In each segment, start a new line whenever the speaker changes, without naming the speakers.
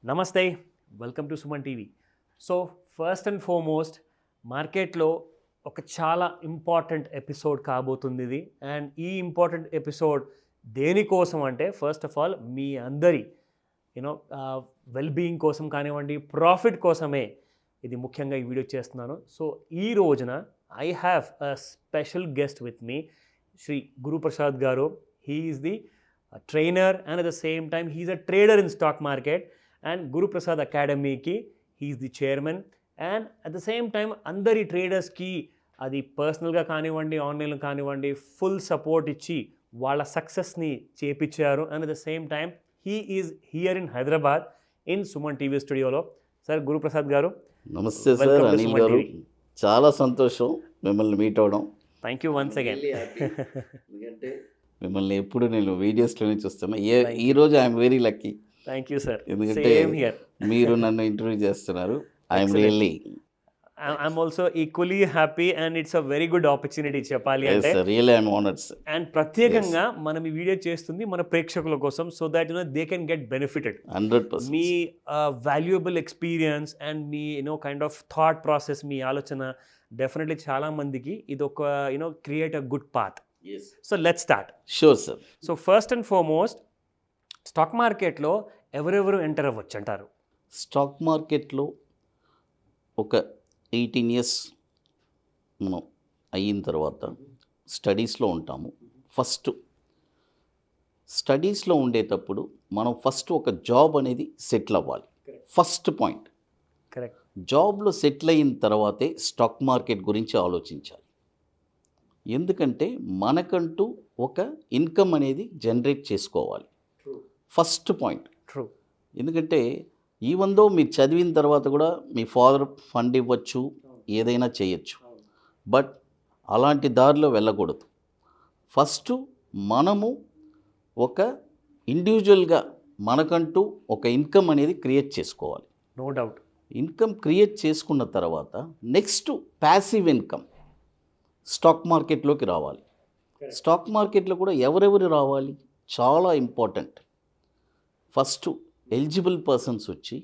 నమస్తే, welcome to Suman TV. So first and foremost, మార్కెట్లో ఒక చాలా ఇంపార్టెంట్ ఎపిసోడ్ కాబోతుంది ఇది. అండ్ ఈ ఇంపార్టెంట్ ఎపిసోడ్ దేనికోసం అంటే, ఫస్ట్ ఆఫ్ ఆల్ మీ అందరి యూనో వెల్ బీయింగ్ కోసం కానివ్వండి, ప్రాఫిట్ కోసమే ఇది ముఖ్యంగా ఈ వీడియో చేస్తున్నాను. సో ఈ రోజున I have a special guest with me, Shri Guruprasad garu. He is the trainer and at the same time he's a trader in stock market, and Guru Prasad Academy ki he is the chairman, and at the same time అందరి traders కి అది personal గా కానివ్వండి, online లో కానివ్వండి, full support ఇచ్చి వాళ్ళ success ని చేపించారు. And at the same time he is here in Hyderabad in Suman TV స్టూడియోలో. సార్ గురుప్రసాద్ గారు,
నమస్తే సార్. అనిల్ గారు, చాలా సంతోషం మిమ్మల్ని మీట్ అవడం.
Thank you once again.
ఎందుకంటే మిమ్మల్ని ఎప్పుడు నేను వీడియోస్లోనే చూస్తాను. ఈరోజు I'm very lucky.
Thank you sir.
ఎందుకంటే మీరు నన్ను ఇంటర్వ్యూ చేస్తున్నారు. I'm really
I'm also equally happy and it's a very good opportunity చెప్పాలి అంటే.
Really I'm honoured sir.
And ప్రత్యేకంగా మనం ఈ వీడియో చేస్తుంది మన ప్రేక్షకుల కోసం, so that they can get benefited.
100%.
మీ వాల్యుయబుల్ ఎక్స్పీరియన్స్ అండ్ మీ కైండ్ ఆఫ్ థాట్ ప్రాసెస్, మీ ఆలోచన డెఫినెట్లీ చాలా మందికి ఇది ఒక create a good path. So let's start.
Sure sir.
So first and foremost, stock మార్కెట్లో ఎవరెవరు ఎంటర్ అవ్వచ్చు అంటారు?
స్టాక్ మార్కెట్లో ఒక 18 years మనం అయిన తర్వాత స్టడీస్లో ఉంటాము. ఫస్ట్ స్టడీస్లో ఉండేటప్పుడు మనం ఫస్ట్ ఒక జాబ్ అనేది సెటిల్ అవ్వాలి. First point.
కరెక్ట్.
జాబ్లో సెటిల్ అయిన తర్వాతే స్టాక్ మార్కెట్ గురించి ఆలోచించాలి. ఎందుకంటే మనకంటూ ఒక ఇన్కమ్ అనేది జనరేట్ చేసుకోవాలి. First point.
ట్రూ.
ఎందుకంటే ఈవెన్ దో మీరు చదివిన తర్వాత కూడా మీ ఫాదర్ ఫండ్ ఇవ్వచ్చు, ఏదైనా చేయొచ్చు, బట్ అలాంటి దారిలో వెళ్ళకూడదు. ఫస్ట్ మనము ఒక ఇండివిజువల్గా మనకంటూ ఒక ఇన్కమ్ అనేది క్రియేట్ చేసుకోవాలి.
No doubt.
ఇన్కమ్ క్రియేట్ చేసుకున్న తర్వాత నెక్స్ట్ ప్యాసివ్ ఇన్కమ్ స్టాక్ మార్కెట్లోకి రావాలి. స్టాక్ మార్కెట్లో కూడా ఎవరెవరు రావాలి, చాలా ఇంపార్టెంట్. ఫస్ట్ ఎలిజిబుల్ పర్సన్స్ వచ్చి,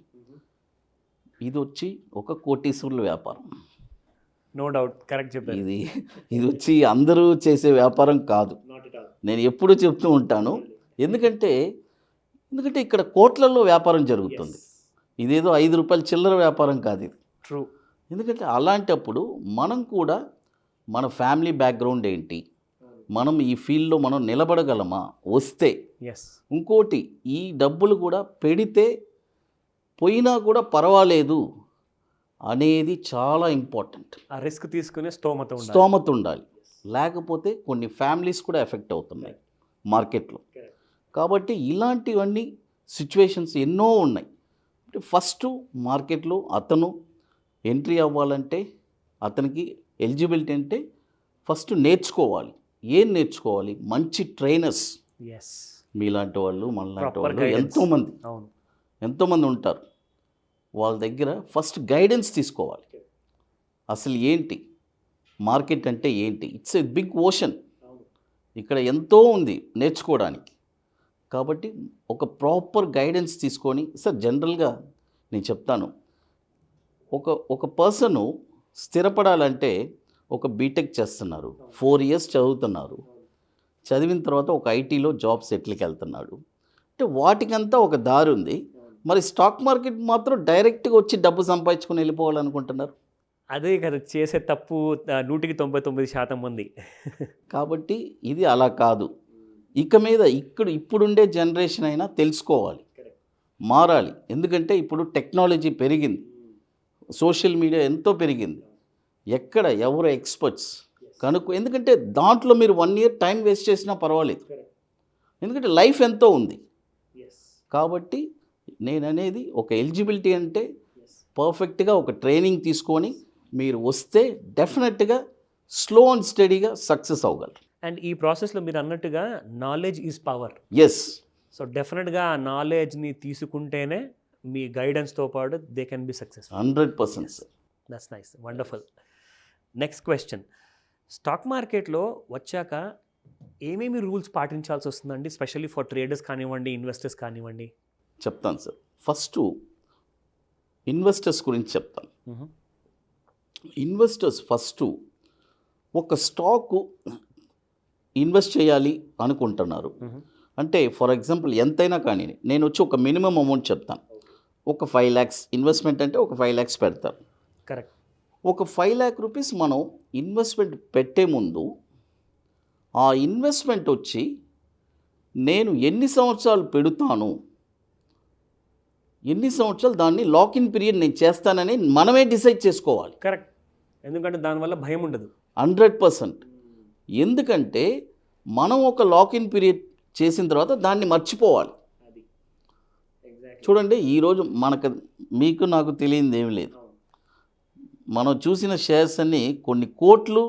ఇది వచ్చి ఒక కోటీశ్వరుల వ్యాపారం.
No doubt. కరెక్ట్ చెప్పారు.
ఇది వచ్చి అందరూ చేసే వ్యాపారం కాదు. నేను ఎప్పుడూ చెప్తూ ఉంటాను. ఎందుకంటే ఇక్కడ కోట్లలో వ్యాపారం జరుగుతుంది. ఇదేదో 5 రూపాయల చిల్లర వ్యాపారం కాదు ఇది.
ట్రూ.
ఎందుకంటే అలాంటప్పుడు మనం కూడా మన ఫ్యామిలీ బ్యాక్గ్రౌండ్ ఏంటి, మనం ఈ ఫీల్డ్లో మనం నిలబడగలమా, వస్తే ఇంకోటి ఈ డబ్బులు కూడా పెడితే పోయినా కూడా అనేది చాలా ఇంపార్టెంట్.
ఆ రిస్క్ తీసుకునే
స్తోమత ఉండాలి. లేకపోతే కొన్ని ఫ్యామిలీస్ కూడా ఎఫెక్ట్ అవుతున్నాయి మార్కెట్లో. కాబట్టి ఇలాంటివన్నీ సిచ్యువేషన్స్ ఎన్నో ఉన్నాయి. ఫస్ట్ మార్కెట్లో అతను ఎంట్రీ అవ్వాలంటే అతనికి ఎలిజిబిలిటీ అంటే ఫస్ట్ నేర్చుకోవాలి. ఏం నేర్చుకోవాలి? మంచి ట్రైనర్స్. మీలాంటి వాళ్ళు, మనలాంటి వాళ్ళు ఎంతోమంది ఉంటారు. వాళ్ళ దగ్గర ఫస్ట్ గైడెన్స్ తీసుకోవాలి. అసలు ఏంటి మార్కెట్ అంటే ఏంటి? It's a big ocean. ఇక్కడ ఎంతో ఉంది నేర్చుకోవడానికి. కాబట్టి ఒక ప్రాపర్ గైడెన్స్ తీసుకొని, సార్ జనరల్గా నేను చెప్తాను, ఒక పర్సను స్థిరపడాలంటే ఒక బీటెక్ చేస్తున్నారు, 4 years చదువుతున్నారు, చదివిన తర్వాత ఒక ఐటీలో జాబ్ సెటిల్కి వెళ్తున్నాడు అంటే వాటికంతా ఒక దారి ఉంది. మరి స్టాక్ మార్కెట్ మాత్రం డైరెక్ట్గా వచ్చి డబ్బు సంపాదించుకొని వెళ్ళిపోవాలనుకుంటున్నారు.
అదే కదా చేసే తప్పు 99% మంది.
కాబట్టి ఇది అలా కాదు. ఇక మీద ఇప్పుడుండే జనరేషన్ అయినా తెలుసుకోవాలి, మారాలి. ఎందుకంటే ఇప్పుడు టెక్నాలజీ పెరిగింది, సోషల్ మీడియా ఎంతో పెరిగింది. ఎక్కడ ఎవరు ఎక్స్పర్ట్స్ ఎందుకంటే దాంట్లో మీరు 1 year టైం వేస్ట్ చేసినా పర్వాలేదు. ఎందుకంటే లైఫ్ ఎంతో ఉంది. కాబట్టి నేను అనేది ఒక ఎలిజిబిలిటీ అంటే పర్ఫెక్ట్గా ఒక ట్రైనింగ్ తీసుకొని మీరు వస్తే డెఫినెట్గా స్లో అండ్ స్టడీగా సక్సెస్ అవ్వగలరు.
అండ్ ఈ ప్రాసెస్లో మీరు అన్నట్టుగా knowledge is power.
Yes.
So definitely ఆ నాలెడ్జ్ని తీసుకుంటేనే మీ గైడెన్స్తో పాటు they can be successful.
100%.
That's nice, wonderful. Next question, stock మార్కెట్లో వచ్చాక ఏమేమి రూల్స్ పాటించాల్సి వస్తుందండి, స్పెషల్లీ ఫర్ ట్రేడర్స్ కానివ్వండి, ఇన్వెస్టర్స్ కానివ్వండి?
చెప్తాను సార్. ఫస్ట్ ఇన్వెస్టర్స్ గురించి చెప్తాను. ఇన్వెస్టర్స్ ఫస్ట్ ఒక స్టాకు ఇన్వెస్ట్ చేయాలి అనుకుంటున్నారు అంటే ఫర్ ఎగ్జాంపుల్ ఎంతైనా కానీ నేను వచ్చి ఒక మినిమం అమౌంట్ చెప్తాను. ఒక 5 lakhs ఇన్వెస్ట్మెంట్ అంటే ఒక 5 lakhs పెడతారు.
కరెక్ట్.
ఒక 5 lakh రూపీస్ మనం ఇన్వెస్ట్మెంట్ పెట్టే ముందు ఆ ఇన్వెస్ట్మెంట్ వచ్చి నేను ఎన్ని సంవత్సరాలు పెడతాను, ఎన్ని సంవత్సరాలు దాన్ని లాకిన్ పీరియడ్ నేను చేస్తానని మనమే డిసైడ్ చేసుకోవాలి.
కరెక్ట్. ఎందుకంటే దానివల్ల భయం ఉండదు.
100%. ఎందుకంటే మనం ఒక లాకిన్ పీరియడ్ చేసిన తర్వాత దాన్ని మర్చిపోవాలి. చూడండి, ఈరోజు మీకు నాకు తెలియంది ఏమి లేదు. మనం చూసిన షేర్స్ అన్నీ కొన్ని కోట్లు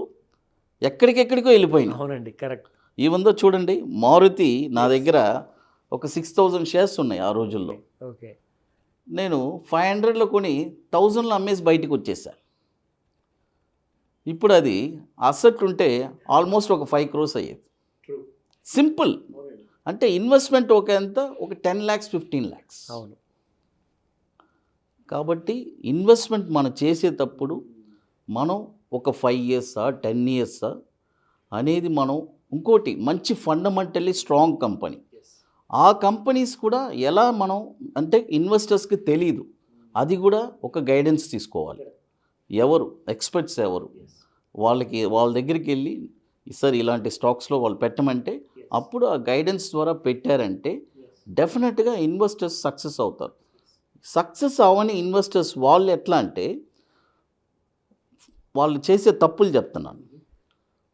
ఎక్కడికెక్కడికో వెళ్ళిపోయినాయి.
అవునండి, కరెక్ట్.
ఈవెందో చూడండి, మారుతి నా దగ్గర ఒక 6,000 షేర్స్ ఉన్నాయి ఆ రోజుల్లో.
ఓకే.
నేను 500లో కొని 1000లో అమ్మేసి బయటకు వచ్చేసాను. ఇప్పుడు అది అసెట్ ఉంటే ఆల్మోస్ట్ ఒక 5 crores అయ్యేది. సింపుల్. అంటే ఇన్వెస్ట్మెంట్ ఒక ఎంత, ఒక 10 lakhs 15 lakhs.
అవును.
కాబట్టి ఇన్వెస్ట్మెంట్ మనం చేసేటప్పుడు మనం ఒక 5 years 10 years అనేది మనం ఇంకోటి మంచి ఫండమెంటల్లీ స్ట్రాంగ్ కంపెనీ. ఆ కంపెనీస్ కూడా ఎలా మనం అంటే ఇన్వెస్టర్స్కి తెలియదు, అది కూడా ఒక గైడెన్స్ తీసుకోవాలి. ఎవరు ఎక్స్పర్ట్స్ ఎవరు, వాళ్ళ దగ్గరికి వెళ్ళి సార్ ఇలాంటి స్టాక్స్లో వాళ్ళు పెట్టమంటే అప్పుడు ఆ గైడెన్స్ ద్వారా పెట్టారంటే డెఫినెట్గా ఇన్వెస్టర్స్ సక్సెస్ అవుతారు. సక్సెస్ అవని ఇన్వెస్టర్స్ వాళ్ళు ఎట్లా అంటే వాళ్ళు చేసే తప్పులు చెప్తున్నాను.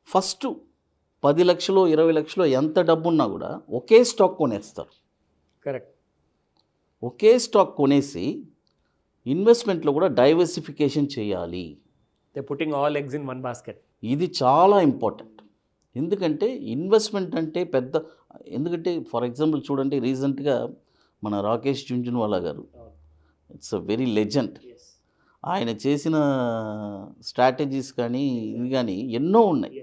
ఫస్ట్ 10 లక్షలు 20 లక్షలు ఎంత డబ్బు ఉన్నా కూడా ఒకే స్టాక్ కొనేస్తారు.
కరెక్ట్.
ఒకే స్టాక్ కొనేసి ఇన్వెస్ట్మెంట్లో కూడా డైవర్సిఫికేషన్ చేయాలి.
They putting all eggs in one basket.
ఇది చాలా ఇంపార్టెంట్. ఎందుకంటే ఇన్వెస్ట్మెంట్ అంటే ఎందుకంటే ఫర్ ఎగ్జాంపుల్ చూడండి, రీసెంట్గా మన రాకేష్ జుంజున్వాలా గారు, ఇట్స్ అ వెరీ లెజెండ్. ఆయన చేసిన స్ట్రాటజీస్ కానీ ఇది కానీ ఎన్నో ఉన్నాయి.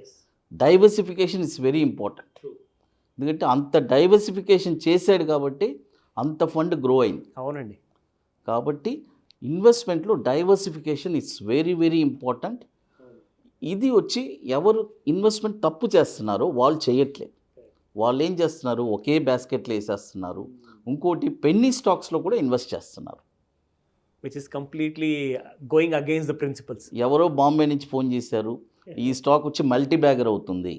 Diversification is very important. ఎందుకంటే అంత డైవర్సిఫికేషన్ చేశాడు కాబట్టి అంత ఫండ్ గ్రో అయింది.
అవునండి.
కాబట్టి ఇన్వెస్ట్మెంట్లో diversification it's very very important. ఇది వచ్చి ఎవరు ఇన్వెస్ట్మెంట్ తప్పు చేస్తున్నారో వాళ్ళు చేయట్లేదు. వాళ్ళు ఏం చేస్తున్నారు, ఒకే బాస్కెట్లో వేసేస్తున్నారు. ఇంకోటి పెన్నీ స్టాక్స్లో కూడా ఇన్వెస్ట్ చేస్తున్నారు,
which is completely going against the principles.
ఎవరో బాంబే నుంచి ఫోన్ చేశారు, ఈ స్టాక్ వచ్చి మల్టీ బ్యాగర్ అవుతుంది,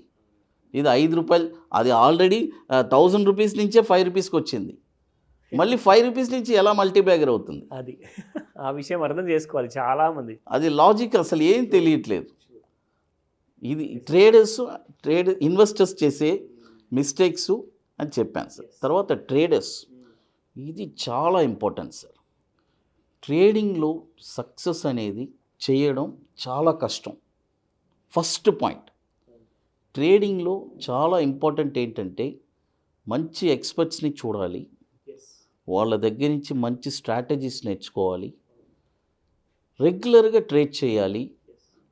ఇది 5 రూపాయలు, అది ఆల్రెడీ 1000 రూపీస్ నుంచే 5 రూపీస్కి వచ్చింది, మళ్ళీ 5 రూపీస్ నుంచి ఎలా మల్టీ బ్యాగర్ అవుతుంది?
అది ఆ విషయం అర్థం చేసుకోవాలి చాలామంది.
అది లాజిక్ అసలు ఏం తెలియట్లేదు. ఇది ఇన్వెస్టర్స్ చేసే మిస్టేక్స్ అని చెప్పాను సార్. తర్వాత ట్రేడర్స్, ఇది చాలా ఇంపార్టెంట్ సార్. ట్రేడింగ్లో సక్సెస్ అనేది చేయడం చాలా కష్టం. ఫస్ట్ పాయింట్, ట్రేడింగ్లో చాలా ఇంపార్టెంట్ ఏంటంటే మంచి ఎక్స్పర్ట్స్ని చూడాలి, వాళ్ళ దగ్గర నుంచి మంచి స్ట్రాటజీస్ నేర్చుకోవాలి, రెగ్యులర్గా ట్రేడ్ చేయాలి,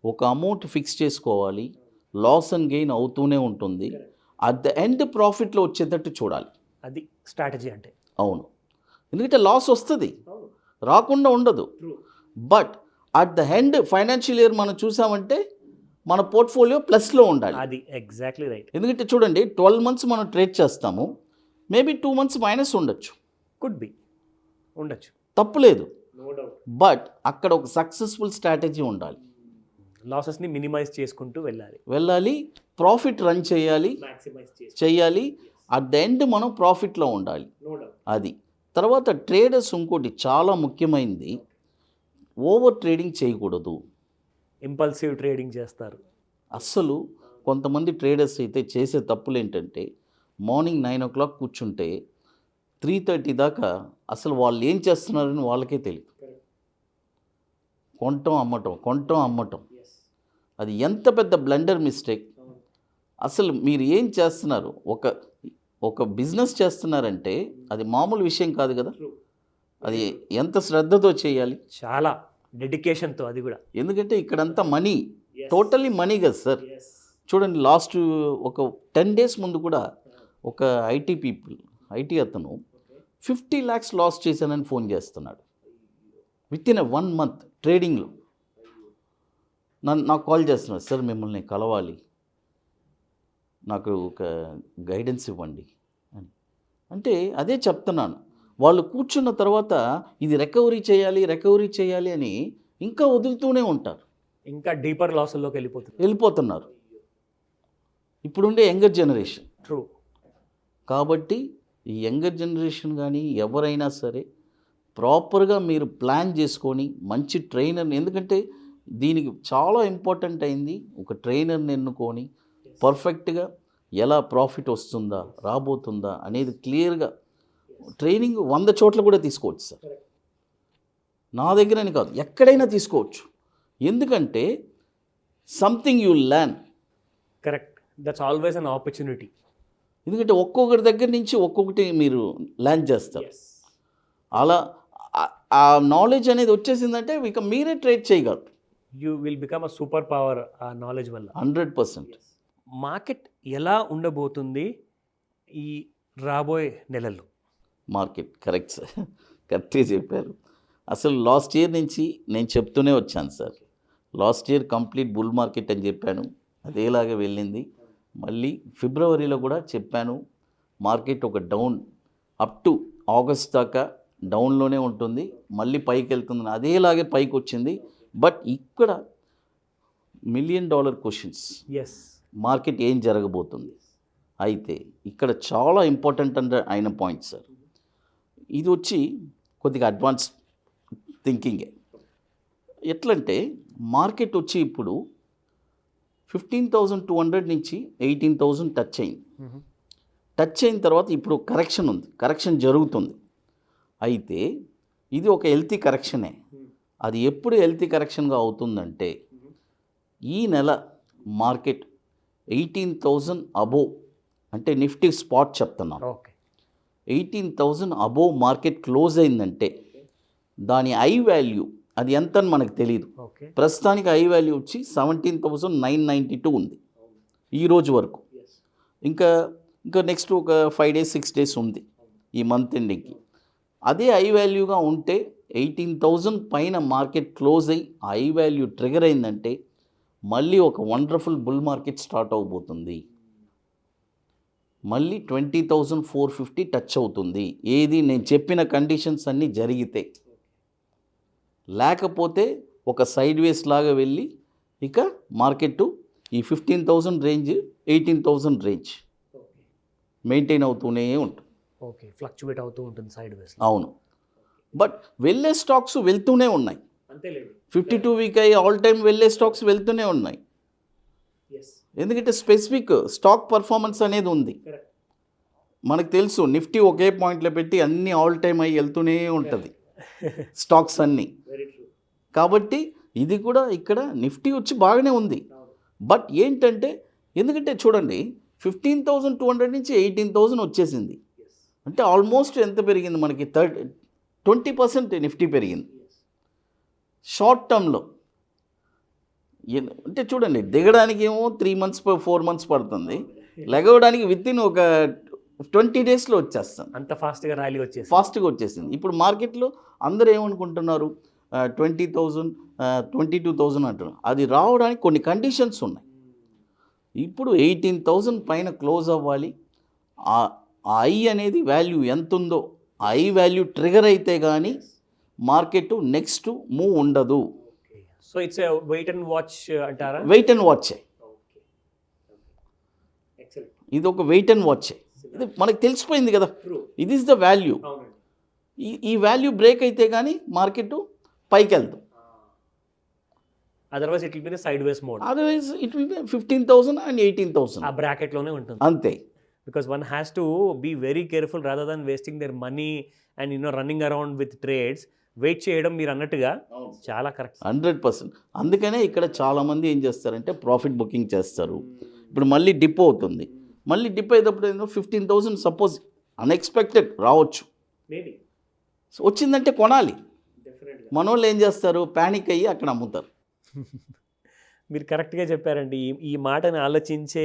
ఒక అమౌంట్ ఫిక్స్ చేసుకోవాలి, లాస్ అండ్ గెయిన్ అవుతూనే ఉంటుంది, అట్ ద ఎండ్ ప్రాఫిట్లో వచ్చేటట్టు చూడాలి.
అది స్ట్రాటజీ అంటే.
అవును, ఎందుకంటే లాస్ వస్తుంది, రాకుండా ఉండదు. But at the end financial year మనం చూసామంటే మన పోర్ట్ఫోలియో ప్లస్లో ఉండాలి.
అది ఎగ్జాక్ట్లీ రైట్.
ఎందుకంటే చూడండి, 12 months మనం ట్రేడ్ చేస్తాము, మేబీ 2 months మైనస్ ఉండొచ్చు,
కుడ్ బి ఉండొచ్చు,
తప్పులేదు. బట్ అక్కడ ఒక సక్సెస్ఫుల్ స్ట్రాటజీ ఉండాలి.
లాసెస్ని మినిమైజ్ చేసుకుంటూ
వెళ్ళాలి, ప్రాఫిట్ రన్ చేయాలి, అట్ ద ఎండ్ మనం ప్రాఫిట్లో ఉండాలి. అది తర్వాత ట్రేడర్స్ ఇంకోటి చాలా ముఖ్యమైనది, ఓవర్ ట్రేడింగ్ చేయకూడదు.
ఇంపల్సివ్ ట్రేడింగ్ చేస్తారు
అస్సలు. కొంతమంది ట్రేడర్స్ అయితే చేసే తప్పులు ఏంటంటే మార్నింగ్ 9 o'clock కూర్చుంటే 3:30 దాకా అసలు వాళ్ళు ఏం చేస్తున్నారని వాళ్ళకే తెలియదు. కొనటం అమ్మటం, అది ఎంత పెద్ద బ్లండర్ మిస్టేక్. అసలు మీరు ఏం చేస్తున్నారు, ఒక బిజినెస్ చేస్తున్నారంటే అది మామూలు విషయం కాదు కదా. అది ఎంత శ్రద్ధతో చేయాలి,
చాలా డెడికేషన్తో, అది కూడా.
ఎందుకంటే ఇక్కడంతా మనీ, టోటల్లీ మనీ కదా సార్. చూడండి, లాస్ట్ ఒక 10 days ముందు కూడా ఒక ఐటీ అతను 50 lakhs లాస్ చేశానని ఫోన్ చేస్తున్నాడు విత్ ఇన్ 1 month ట్రేడింగ్లో. నాకు కాల్ చేస్తున్నాడు, సార్ మిమ్మల్ని కలవాలి, నాకు ఒక గైడెన్స్ ఇవ్వండి అని. అంటే అదే చెప్తున్నాను, వాళ్ళు కూర్చున్న తర్వాత ఇది రికవరీ చేయాలి అని ఇంకా వదులుతూనే ఉంటారు,
ఇంకా డీపర్ లాసుల్లోకి
వెళ్ళిపోతున్నారు ఇప్పుడుండే యంగర్ జనరేషన్.
ట్రూ.
కాబట్టి ఈ యంగర్ జనరేషన్ కానీ ఎవరైనా సరే ప్రాపర్గా మీరు ప్లాన్ చేసుకొని మంచి ట్రైనర్ని, ఎందుకంటే దీనికి చాలా ఇంపార్టెంట్ అయింది, ఒక ట్రైనర్ని ఎన్నుకొని పర్ఫెక్ట్గా ఎలా ప్రాఫిట్ వస్తుందా రాబోతుందా అనేది క్లియర్గా ట్రైనింగ్ 100 చోట్ల కూడా తీసుకోవచ్చు సార్. నా దగ్గరని కాదు, ఎక్కడైనా తీసుకోవచ్చు. ఎందుకంటే something you learn.
Correct, that's always an opportunity.
ఎందుకంటే ఒక్కొక్కరి దగ్గర నుంచి ఒక్కొక్కటి మీరు లెర్న్ చేస్తారు. అలా ఆ నాలెడ్జ్ అనేది వచ్చేసిందంటే ఇక మీరే ట్రేడ్ చేయగలరు.
You will become a super power ఆ నాలెడ్జ్ వల్ల.
100%.
మార్కెట్ ఎలా ఉండబోతుంది ఈ రాబోయే నెలల్లో?
మార్కెట్ కరెక్ట్ సార్, కరెక్ట్గా చెప్పారు. అసలు లాస్ట్ ఇయర్ నుంచి నేను చెప్తూనే వచ్చాను sir, last year complete bull market అని చెప్పాను, అదేలాగా వెళ్ళింది. మళ్ళీ ఫిబ్రవరిలో కూడా చెప్పాను, మార్కెట్ ఒక డౌన్ అప్ టు ఆగస్ట్ దాకా డౌన్లోనే ఉంటుంది, మళ్ళీ పైకి వెళ్తుంది, అదేలాగే పైకి వచ్చింది. బట్ ఇక్కడ $1 million క్వశ్చన్స్, మార్కెట్ ఏం జరగబోతుంది? అయితే ఇక్కడ చాలా ఇంపార్టెంట్ అయిన పాయింట్ సార్, ఇది వచ్చి కొద్దిగా అడ్వాన్స్ థింకింగే. ఎట్లంటే మార్కెట్ వచ్చి ఇప్పుడు 15,200 నుంచి 18,000 టచ్ అయింది. టచ్ అయిన తర్వాత ఇప్పుడు కరెక్షన్ ఉంది, కరెక్షన్ జరుగుతుంది. అయితే ఇది ఒక హెల్తీ కరెక్షనే. అది ఎప్పుడు హెల్తీ కరెక్షన్గా అవుతుందంటే ఈ నెల మార్కెట్ 18,000 అబోవ్, అంటే నిఫ్టీ స్పాట్ చెప్తున్నాను, 18,000 అబోవ్ మార్కెట్ క్లోజ్ అయిందంటే దాని ఐ వాల్యూ అది ఎంత అని మనకు తెలియదు. ప్రస్తుతానికి ఐ వాల్యూ వచ్చి 17,992 ఉంది ఈరోజు వరకు. ఇంకా నెక్స్ట్ ఒక 5 days 6 days ఉంది ఈ మంత్ ఎండింగ్కి. అదే ఐ వాల్యూగా ఉంటే 18,000 పైన మార్కెట్ క్లోజ్ అయ్యి ఐ వాల్యూ ట్రిగర్ అయిందంటే మళ్ళీ ఒక వండర్ఫుల్ బుల్ మార్కెట్ స్టార్ట్ అవబోతుంది. మళ్ళీ 20,450 టచ్ అవుతుంది. ఏది నేను చెప్పిన కండిషన్స్ అన్నీ జరిగితే, లేకపోతే ఒక సైడ్ వేస్ లాగా వెళ్ళి ఇక మార్కెట్ ఈ 15,000 రేంజ్ 18,000 రేంజ్ మెయింటైన్ అవుతూనే ఉంటుంది.
ఓకే, ఫ్లక్చువేట్ అవుతూ ఉంటుంది సైడ్ వేస్.
అవును, బట్ వెళ్ళే స్టాక్స్ వెళ్తూనే ఉన్నాయి. 52 వీక్ అయ్యి ఆల్ టైమ్ వెళ్ళే స్టాక్స్ వెళ్తూనే ఉన్నాయి. ఎందుకంటే స్పెసిఫిక్ స్టాక్ పర్ఫార్మెన్స్ అనేది ఉంది. మనకు తెలుసు నిఫ్టీ ఒకే పాయింట్లో పెట్టి అన్ని ఆల్ టైమ్ అయ్యి వెళ్తూనే ఉంటుంది స్టాక్స్ అన్నీ. కాబట్టి ఇది కూడా ఇక్కడ నిఫ్టీ వచ్చి బాగానే ఉంది. బట్ ఏంటంటే ఎందుకంటే చూడండి 15,200 నుంచి 18,000 వచ్చేసింది, అంటే ఆల్మోస్ట్ ఎంత పెరిగింది మనకి 20% నిఫ్టీ పెరిగింది షార్ట్ టర్మ్లో. అంటే చూడండి దిగడానికి ఏమో 3 months 4 months పడుతుంది, లెగవడానికి వితిన్ ఒక 20 daysలో వచ్చేస్తాను.
అంత ఫాస్ట్గా ర్యాలీ
వచ్చేసింది. ఇప్పుడు మార్కెట్లో అందరూ ఏమనుకుంటున్నారు 20,000 22,000 అంటున్నారు. అది రావడానికి కొన్ని కండిషన్స్ ఉన్నాయి. ఇప్పుడు 18,000 పైన క్లోజ్ అవ్వాలి. ఆ ఐ అనేది వాల్యూ ఎంత ఉందో ఐ వాల్యూ ట్రిగర్ అయితే కానీ మార్కెట్ నెక్స్ట్ మూవ్ ఉండదు.
So it's wait and watch అంటారా?
వెయిట్ అండ్ వాచ్, ఇది ఒక వెయిట్ అండ్ వాచ్. ఇది మనకు తెలిసిపోయింది కదా, ఇది ఇస్ ద వాల్యూ. ఈ వాల్యూ బ్రేక్ అయితే కానీ మార్కెట్ పైకి వెళ్తాం,
otherwise it will be sideways mode.
Otherwise it will be 15,000 and 18,000
ఆ బ్రాకెట్ లోనే ఉంటుంది
అంతే.
Because one has to be very careful rather than wasting their money and running around with trades. Wait చేయడం మీరు అన్నట్టుగా చాలా correct,
100%. అందుకనే ఇక్కడ చాలామంది ఏం చేస్తారంటే ప్రాఫిట్ బుకింగ్ చేస్తారు. ఇప్పుడు మళ్ళీ డిప్ అవుతుంది, మళ్ళీ డిప్ అయ్యేటప్పుడు ఏంటో 15,000 సపోజ్ అన్ఎక్స్పెక్టెడ్ రావచ్చు, వచ్చిందంటే కొనాలి. మన వాళ్ళు ఏం చేస్తారు, ప్యానిక్ అయ్యి అక్కడ అమ్ముతారు.
మీరు కరెక్ట్గా చెప్పారండి. ఈ మాటని ఆలోచించే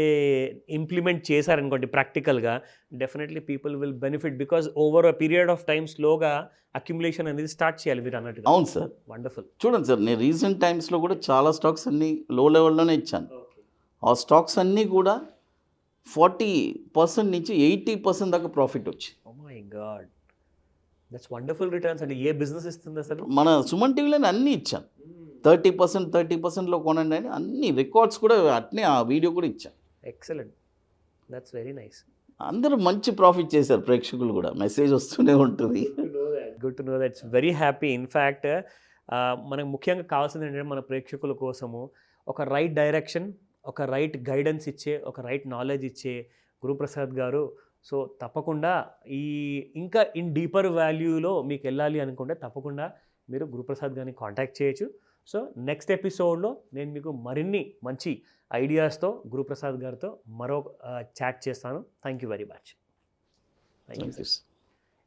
ఇంప్లిమెంట్ చేశారనుకోండి ప్రాక్టికల్గా, definitely people will benefit because over a period of time స్లోగా అక్యుములేషన్ అనేది స్టార్ట్ చేయాలి మీరు అన్నట్టుగా.
అవును సార్.
వండర్ఫుల్.
చూడండి సార్, నేను రీసెంట్ టైమ్స్లో కూడా చాలా స్టాక్స్ అన్నీ లో లెవెల్లోనే ఇచ్చాను. ఆ స్టాక్స్ అన్నీ కూడా 40% నుంచి 80% దాకా ప్రాఫిట్ వచ్చింది.
Oh my God, that's wonderful returns అండి. ఏ బిజినెస్ ఇస్తుంది అసలు?
మన సుమన్ టీవీలోనే అన్నీ ఇచ్చాను. 30%లో కొనండి అని అన్ని రికార్డ్స్ కూడా అట్నే ఆ వీడియో కూడా ఇచ్చాను.
Excellent, that's very nice.
అందరూ మంచి ప్రాఫిట్ చేశారు, ప్రేక్షకులు కూడా మెసేజ్ వస్తూనే ఉంటుంది.
Good to know, that's very happy. In fact మనకు ముఖ్యంగా కావాల్సింది ఏంటంటే మన ప్రేక్షకుల కోసము ఒక రైట్ డైరెక్షన్, ఒక రైట్ గైడెన్స్ ఇచ్చే, ఒక రైట్ నాలెడ్జ్ ఇచ్చే గురుప్రసాద్ గారు. సో తప్పకుండా ఇంకా ఇన్ డీపర్ వాల్యూలో మీకు వెళ్ళాలి అనుకుంటే తప్పకుండా మీరు గురుప్రసాద్ గారిని కాంటాక్ట్ చేయొచ్చు. సో నెక్స్ట్ ఎపిసోడ్లో నేను మీకు మరిన్ని మంచి ఐడియాస్తో గురుప్రసాద్ గారితో మరో చాట్ చేస్తాను. Thank you very much. Thank you.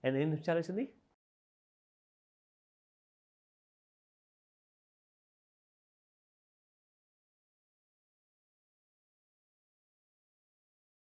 And ఏం నిమిషాలు వచ్చింది?